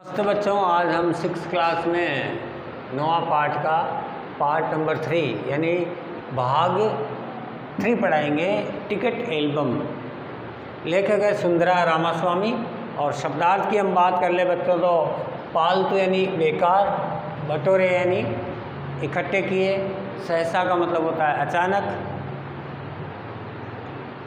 नमस्ते बच्चों, आज हम 6th क्लास में 9वां पार्ट का पार्ट नंबर 3 यानी भाग 3 पढ़ाएंगे। Ticket album. लेखक है सुंदरा रामास्वामी और शब्दार्थ की हम बात कर ले बच्चों तो पालतू यानी बेकार, बटोरे यानी इकट्ठे किए, सहसा का मतलब होता है अचानक,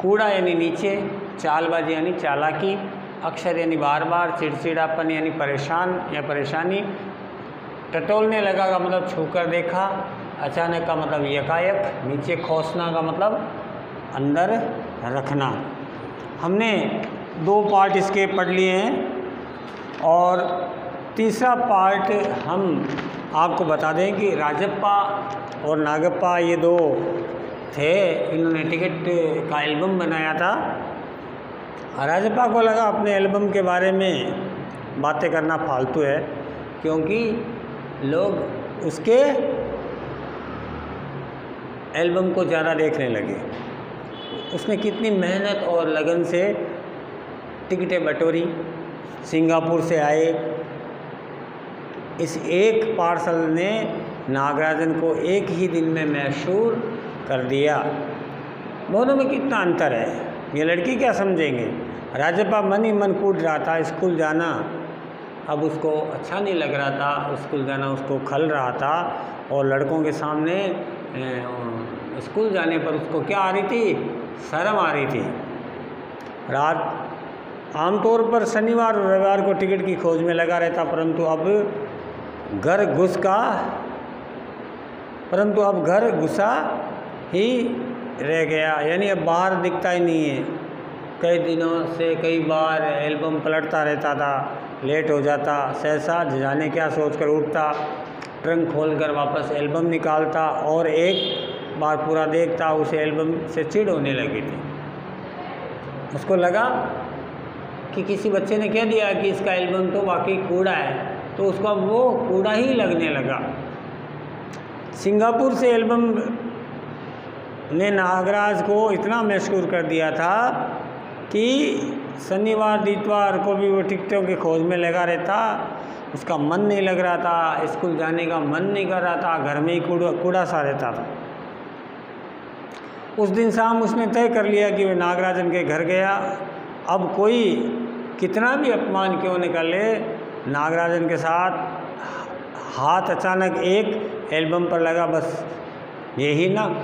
कूड़ा यानी नीचे, चालबाजी यानी चालाकी, अक्षर यानी बार बार, चिड़चिड़ापन यानी परेशान या परेशानी, टटोलने लगा का मतलब छूकर देखा, अचानक का मतलब यकायक, नीचे खोसना का मतलब अंदर रखना। हमने 2 पार्ट इसके पढ़ लिए हैं और तीसरा पार्ट हम आपको बता दें कि राजप्पा और नागप्पा ये 2 थे, इन्होंने टिकट का एल्बम बनाया था। राजप्पा को लगा अपने एल्बम के बारे में बातें करना फालतू है, क्योंकि लोग उसके एल्बम को ज़्यादा देखने लगे। उसने कितनी मेहनत और लगन से टिकटें बटोरी, सिंगापुर से आए। इस एक पार्सल ने नागराजन को एक ही दिन में मशहूर कर दिया। दोनों में कितना अंतर है, ये लड़की क्या समझेंगे। राजप्पा मन ही मन कूद रहा था, स्कूल जाना अब उसको अच्छा नहीं लग रहा था, स्कूल जाना उसको खल रहा था और लड़कों के सामने स्कूल जाने पर उसको क्या आ रही थी, शर्म आ रही थी। रात आमतौर पर शनिवार और रविवार को टिकट की खोज में लगा रहता, परंतु अब घर घुसा ही रह गया, यानी अब बाहर दिखता ही नहीं है। कई दिनों से कई बार एल्बम पलटता रहता था, लेट हो जाता, सहसा जाने क्या सोचकर उठता, ट्रंक खोलकर वापस एल्बम निकालता और एक बार पूरा देखता। उसे एल्बम से चिढ़ होने लगी थी। उसको लगा कि किसी बच्चे ने कह दिया कि इसका एल्बम तो वाकई कूड़ा है, तो उसको अब वो कूड़ा ही लगने लगा। सिंगापुर से एल्बम ने नागराज को इतना मशहूर कर दिया था कि शनिवार इतवार को भी वो टिकटों की खोज में लगा रहता। उसका मन नहीं लग रहा था, स्कूल जाने का मन नहीं कर रहा था, घर में ही कूड़ा सा रहता था। उस दिन शाम उसने तय कर लिया कि वह नागराजन के घर गया। अब कोई कितना भी अपमान क्यों निकाले, नागराजन के साथ हाथ अचानक एक एल्बम पर लगा, बस यही ना।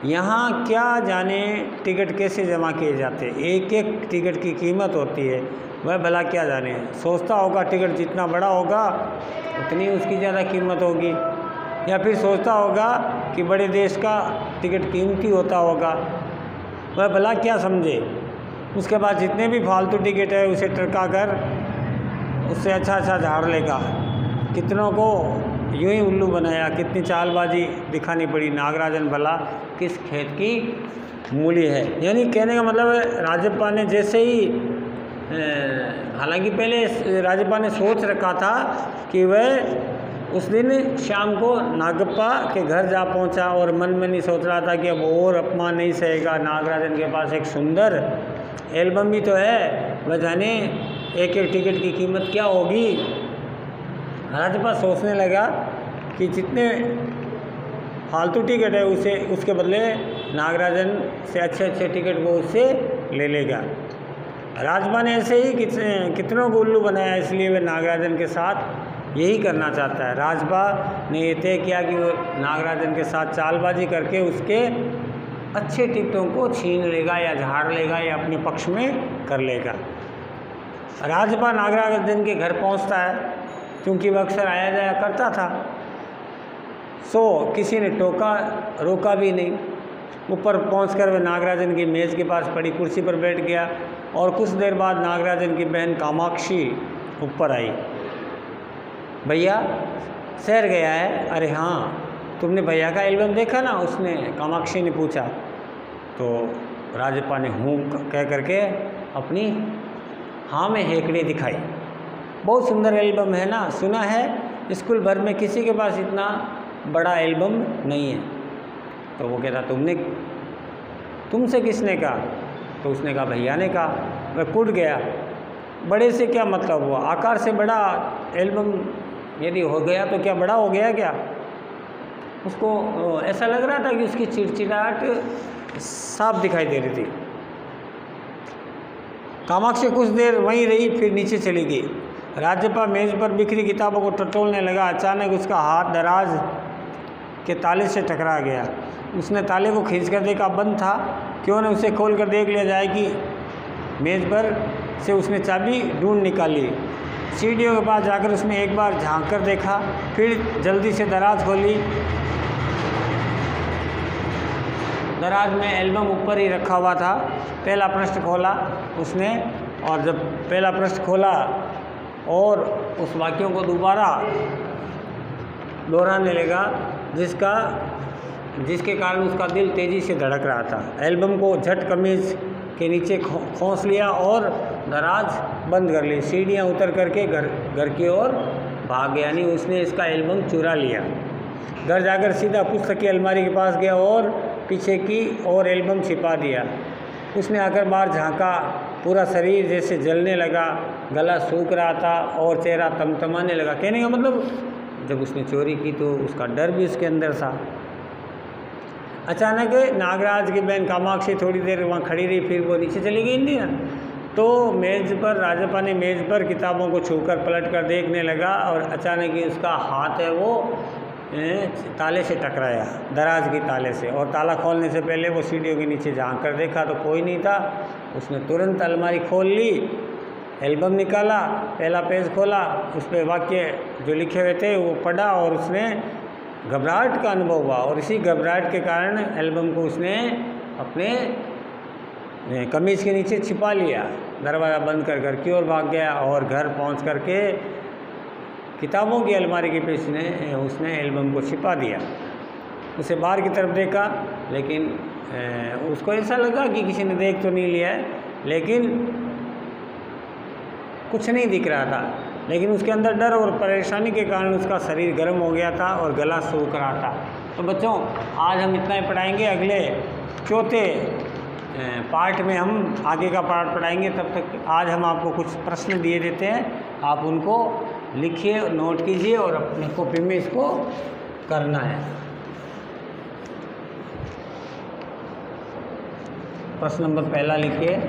यहाँ क्या जाने टिकट कैसे जमा किए जाते, एक एक टिकट की कीमत होती है, वह भला क्या जाने। सोचता होगा टिकट जितना बड़ा होगा उतनी उसकी ज़्यादा कीमत होगी, या फिर सोचता होगा कि बड़े देश का टिकट कीमती होता होगा, वह भला क्या समझे। उसके बाद जितने भी फालतू टिकट है उसे टरका कर उससे अच्छा झाड़ लेगा। कितनों को यूं ही उल्लू बनाया, कितनी चालबाजी दिखानी पड़ी। नागराजन भला किस खेत की मूली है। यानी कहने का मतलब है राजप्पा ने जैसे ही हालांकि पहले राजप्पा ने सोच रखा था कि वह उस दिन शाम को नागप्पा के घर जा पहुंचा और मन में नहीं सोच रहा था कि अब और अपमान नहीं सहेगा। नागराजन के पास एक सुंदर एल्बम भी तो है, वह जाने एक एक टिकट की कीमत क्या होगी। राजप्पा सोचने लगा कि जितने फालतू टिकट है उसके बदले नागराजन से अच्छे टिकट वो उससे ले लेगा। राजप्पा ने ऐसे ही कितनों को उल्लू बनाया, इसलिए वह नागराजन के साथ यही करना चाहता है। राजप्पा ने ये तय किया कि वो नागराजन के साथ चालबाजी करके उसके अच्छे टिकटों को छीन लेगा या झाड़ लेगा या अपने पक्ष में कर लेगा। राजप्पा नागराजन के घर पहुंचता है, क्योंकि वह अक्सर आया जाया करता था। किसी ने रोका भी नहीं। ऊपर पहुंचकर वह नागराजन की मेज़ के पास पड़ी कुर्सी पर बैठ गया और कुछ देर बाद नागराजन की बहन कामाक्षी ऊपर आई। भैया शहर गया है? अरे हाँ, तुमने भैया का एल्बम देखा ना, उसने कामाक्षी ने पूछा। तो राजप्पा ने हूँ कह करके अपनी हाँ में हेकड़ी दिखाई। बहुत सुंदर एल्बम है ना, सुना है स्कूल भर में किसी के पास इतना बड़ा एल्बम नहीं है। तो वो कहता तुमसे किसने कहा? तो उसने कहा भैया ने कहा। वह कूद गया। बड़े से क्या मतलब हुआ, आकार से बड़ा एल्बम यदि हो गया तो क्या बड़ा हो गया क्या? उसको ऐसा लग रहा था कि उसकी चिड़चिड़ाहट साफ दिखाई दे रही थी। कामाक्षी कुछ देर वहीं रही, फिर नीचे चली गई। राज्यपाल मेज पर बिखरी किताबों को टटोलने लगा। अचानक उसका हाथ दराज के ताले से टकरा गया। उसने ताले को खींचकर देखा, बंद था। क्यों न उसे खोल कर देख लिया जाए कि मेज पर से उसने चाबी ढूंढ निकाली। सीढ़ियों के पास जाकर उसने एक बार झांक कर देखा, फिर जल्दी से दराज खोली। दराज में एल्बम ऊपर ही रखा हुआ था। पहला पृष्ठ खोला उसने, और जब पहला पृष्ठ खोला और उस वाक्यों को दोबारा दोहराने लगा, जिसके कारण उसका दिल तेज़ी से धड़क रहा था। एल्बम को झट कमीज के नीचे खोस लिया और दराज बंद कर ली। सीढ़ियाँ उतर करके घर की ओर भाग गया, यानी उसने इसका एल्बम चुरा लिया। घर जाकर सीधा पुस्तक की अलमारी के पास गया और पीछे की ओर एल्बम छिपा दिया। उसने आकर बाहर झांका। पूरा शरीर जैसे जलने लगा, गला सूख रहा था और चेहरा तमतमाने लगा। कहने का मतलब, जब उसने चोरी की तो उसका डर भी उसके अंदर था। अचानक नागराज की बहन कामाक्षी थोड़ी देर वहाँ खड़ी रही, फिर वो नीचे चली गई थी ना, तो मेज़ पर राजप्पा ने मेज़ पर किताबों को छूकर पलट कर देखने लगा और अचानक ही उसका हाथ है वो ताले से टकराया, दराज की ताले से। और ताला खोलने से पहले वो सीढ़ियों के नीचे झांक कर देखा तो कोई नहीं था। उसने तुरंत अलमारी खोल ली, एल्बम निकाला, पहला पेज खोला, उस पर वाक्य जो लिखे हुए थे वो पढ़ा और उसने घबराहट का अनुभव हुआ। और इसी घबराहट के कारण एल्बम को उसने अपने कमीज़ के नीचे छिपा लिया। दरवाज़ा बंद कर घर की ओर भाग गया और घर पहुंच करके किताबों की अलमारी के पीछे उसने एल्बम को छिपा दिया। उसे बाहर की तरफ देखा, लेकिन उसको ऐसा लगा कि किसी ने देख तो नहीं लिया है, लेकिन कुछ नहीं दिख रहा था। लेकिन उसके अंदर डर और परेशानी के कारण उसका शरीर गर्म हो गया था और गला सूख रहा था। तो बच्चों, आज हम इतना ही पढ़ाएंगे। अगले चौथे पार्ट में हम आगे का पार्ट पढ़ाएंगे। तब तक आज हम आपको कुछ प्रश्न दिए देते हैं, आप उनको लिखिए, नोट कीजिए और अपनी कॉपी में इसको करना है। प्रश्न नंबर पहला लिखिए।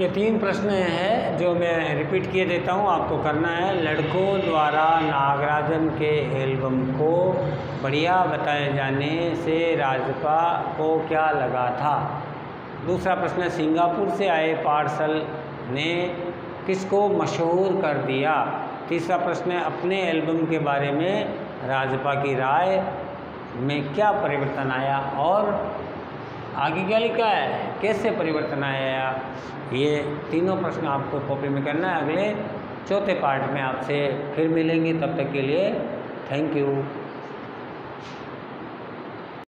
ये 3 प्रश्न हैं जो मैं रिपीट किए देता हूँ, आपको करना है। लड़कों द्वारा नागराजन के एल्बम को बढ़िया बताए जाने से राजपा को क्या लगा था। दूसरा प्रश्न है, सिंगापुर से आए पार्सल ने किसको मशहूर कर दिया। तीसरा प्रश्न है, अपने एल्बम के बारे में राजपा की राय में क्या परिवर्तन आया और आगे क्या लिखा है, कैसे परिवर्तन आया। ये तीनों प्रश्न आपको कॉपी में करना है। अगले चौथे पार्ट में आपसे फिर मिलेंगे, तब तक के लिए थैंक यू।